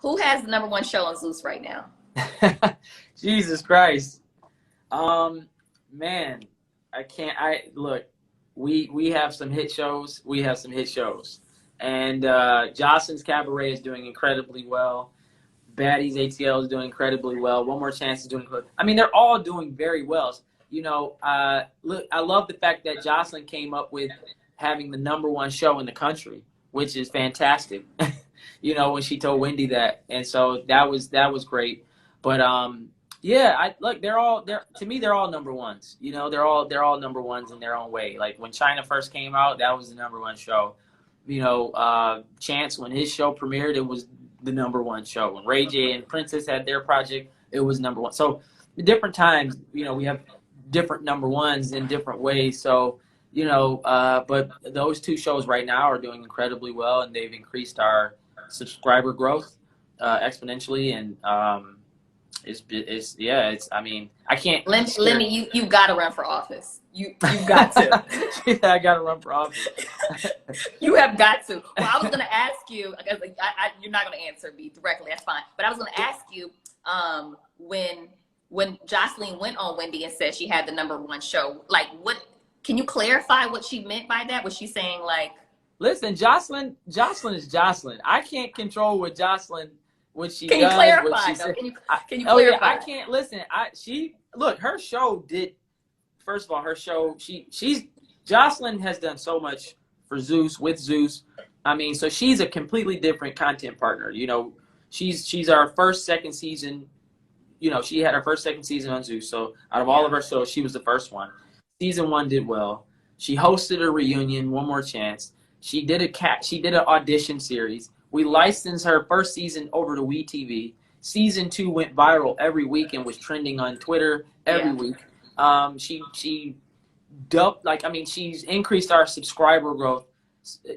Who has the number one show on Zeus right now? Jesus Christ. Man, I can't. I look. We have some hit shows. We have some hit shows, and Joceline's Cabaret is doing incredibly well. Baddies ATL is doing incredibly well. One More Chance is doing. I mean, they're all doing very well. You know, look, I love the fact that Joseline came up with having the number one show in the country, which is fantastic. You know, when she told Wendy that, and so that was great. But yeah, I look, they're to me they're all number ones. You know, they're all number ones in their own way. Like when China first came out, that was the number one show. You know, Chance, when his show premiered, it was the number one show. When Ray J and Princess had their project, it was number one. So different times, you know, we have different number ones in different ways. So, you know, but those two shows right now are doing incredibly well, and they've increased our subscriber growth exponentially. And it's I mean, I can't. Lemmy, you got to run for office. You got to. Yeah, I got to run for office. You have got to. Well, I was going to ask you, you're not going to answer me directly, that's fine. But I was going to ask you, when Joseline went on Wendy and said she had the number one show, like, what, can you clarify what she meant by that? Was she saying, like, listen, Joseline is Joseline. I can't control what Joseline, what she can does. You clarify, what she though? Can you oh clarify? Yeah, I can't listen. Look, her show did. First of all, her show, Joseline has done so much for Zeus, with Zeus. I mean, so she's a completely different content partner. You know, she's our first, second season. You know, she had her first, second season on Zeus. So out of all of her shows, she was the first one. Season 1 did well. She hosted a reunion, One More Chance. She did an audition series. We licensed her first season over to WeTV. Season 2 went viral every week and was trending on Twitter every week. She dubbed, like, I mean, she's increased our subscriber growth,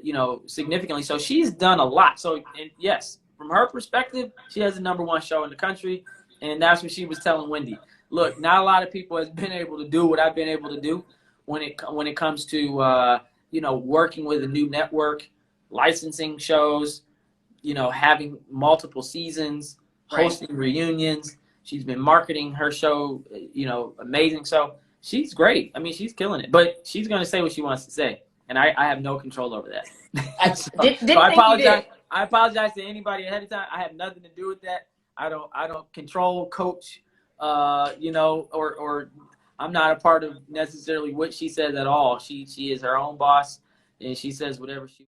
you know, significantly. So she's done a lot. So, and yes, from her perspective, she has the number one show in the country. And that's what she was telling Wendy. Look, not a lot of people has been able to do what I've been able to do when it comes to, you know, working with a new network, licensing shows, you know, having multiple seasons, hosting reunions. She's been marketing her show, you know, amazing. So she's great. I mean, she's killing it. But she's going to say what she wants to say, and I have no control over that. So I apologize. I apologize to anybody ahead of time. I have nothing to do with that. I don't control, coach, you know, or I'm not a part of necessarily what she says at all. She is her own boss, and she says whatever she